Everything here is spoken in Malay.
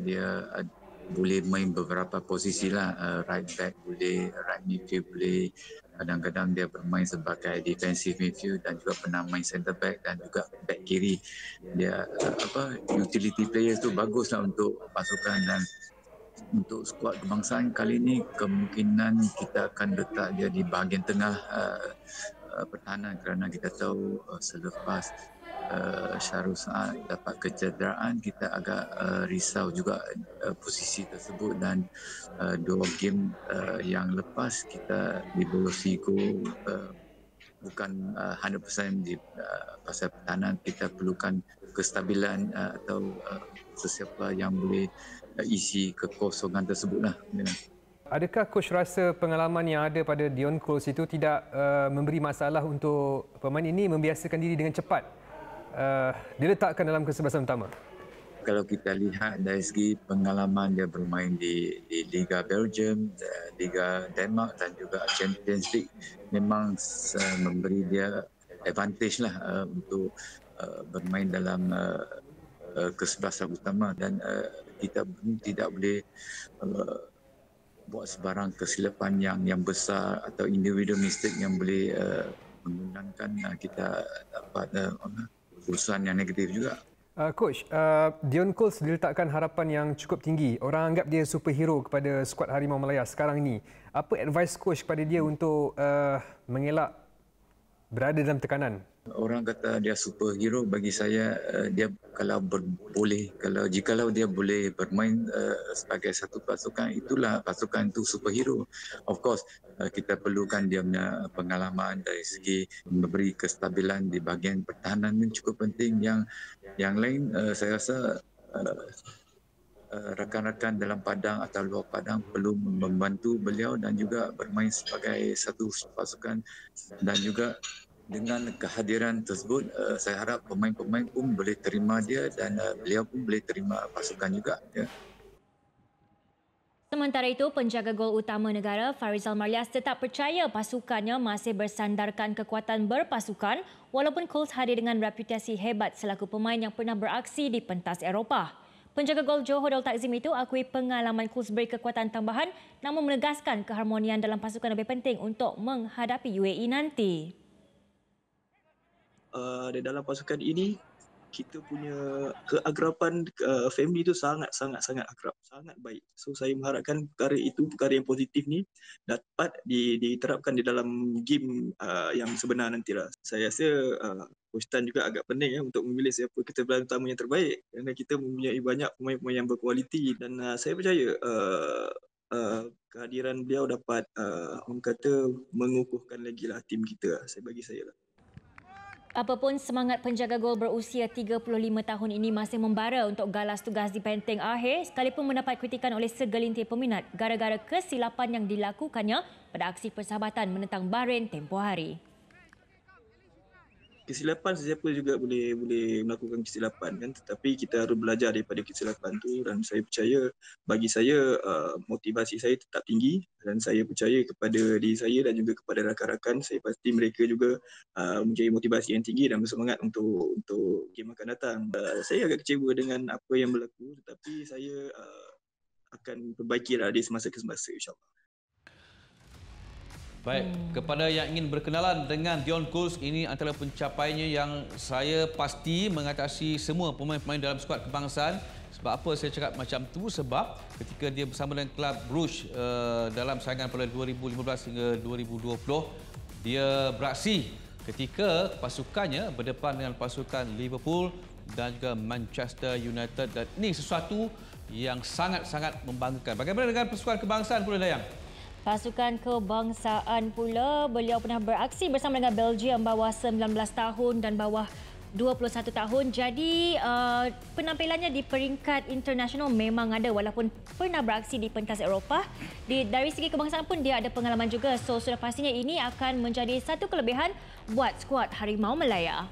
dia boleh main beberapa posisi lah, right back boleh, right midfield boleh, kadang-kadang dia bermain sebagai defensive midfield dan juga pernah main centre back dan juga back kiri. Dia utility players tu bagus lah untuk pasukan. Dan untuk skuad kebangsaan kali ini kemungkinan kita akan letak dia di bahagian tengah pertahanan, kerana kita tahu selepas Syarul Saad dapat kecederaan, kita agak risau juga posisi tersebut. Dan dua game yang lepas kita dibolosi gol, bukan 100% di pasal pertahanan. Kita perlukan kestabilan atau sesiapa yang boleh isi kekosongan tersebutlah. Adakah coach rasa pengalaman yang ada pada Dion Coles itu tidak memberi masalah untuk pemain ini membiasakan diri dengan cepat diletakkan dalam kesebelasan utama? Kalau kita lihat dari segi pengalaman dia bermain di Liga Belgium, Liga Denmark dan juga Champions League, memang memberi dia advantage lah untuk bermain dalam kesebelasan utama. Dan kita tidak boleh buat sebarang kesilapan yang besar atau individual mistake yang boleh mengundangkan kita dapat keputusan yang negatif juga. Coach, Dion Coles diletakkan harapan yang cukup tinggi. Orang anggap dia superhero kepada skuad Harimau Malaya sekarang ini. Apa advice coach kepada dia untuk mengelak berada dalam tekanan? Orang kata dia superhero, bagi saya dia jikalau dia boleh bermain sebagai satu pasukan, itulah pasukan itu superhero. Of course kita perlukan dia punya pengalaman dari segi memberi kestabilan di bahagian pertahanan yang cukup penting. Yang lain saya rasa rakan-rakan dalam padang atau luar padang perlu membantu beliau dan juga bermain sebagai satu pasukan. Dan juga dengan kehadiran tersebut, saya harap pemain-pemain pun boleh terima dia dan beliau pun boleh terima pasukan juga. Ya. Sementara itu, penjaga gol utama negara Farizal Marlias tetap percaya pasukannya masih bersandarkan kekuatan berpasukan walaupun Coles hadir dengan reputasi hebat selaku pemain yang pernah beraksi di pentas Eropah. Penjaga gol Johor Darul Takzim itu akui pengalaman Coles beri kekuatan tambahan namun menegaskan keharmonian dalam pasukan lebih penting untuk menghadapi UAE nanti. Di dalam pasukan ini kita punya keagrapan family tu sangat akrab, sangat baik. So saya mengharapkan perkara yang positif ni dapat diterapkan di dalam game yang sebenar nantilah. Saya rasa Coach Tan juga agak pening untuk memilih siapa ketebalan utama yang terbaik kerana kita mempunyai banyak pemain-pemain yang berkualiti. Dan saya percaya kehadiran beliau dapat orang kata mengukuhkan lagi lah tim kita. Bagi saya lah. Apapun, semangat penjaga gol berusia 35 tahun ini masih membara untuk galas tugas di benteng akhir sekalipun mendapat kritikan oleh segelintir peminat gara-gara kesilapan yang dilakukannya pada aksi persahabatan menentang Bahrain tempoh hari. Kesilapan, sesiapa juga boleh melakukan kesilapan kan, tetapi kita harus belajar daripada kesilapan tu. Dan saya percaya, bagi saya motivasi saya tetap tinggi dan saya percaya kepada diri saya dan juga kepada rakan-rakan. Saya pasti mereka juga mempunyai motivasi yang tinggi dan bersemangat untuk game akan datang. Saya agak kecewa dengan apa yang berlaku, tetapi saya akan perbaikilah di semasa ke semasa, insyaAllah. Baik, kepada yang ingin berkenalan dengan Dion Coles, ini antara pencapaiannya yang saya pasti mengatasi semua pemain-pemain dalam skuad kebangsaan. Sebab apa saya cakap macam tu? Sebab ketika dia bersama dengan klub Bruges dalam saingan pada 2015 hingga 2020, dia beraksi ketika pasukannya berdepan dengan pasukan Liverpool dan juga Manchester United. Dan ini sesuatu yang sangat-sangat membanggakan. Bagaimana dengan pasukan kebangsaan pula, Dayang? Pasukan kebangsaan pula, beliau pernah beraksi bersama dengan Belgium bawah 19 tahun dan bawah 21 tahun. Jadi penampilannya di peringkat internasional memang ada walaupun pernah beraksi di pentas Eropah. Dari segi kebangsaan pun dia ada pengalaman juga. So sudah pastinya ini akan menjadi satu kelebihan buat skuad Harimau Malaya.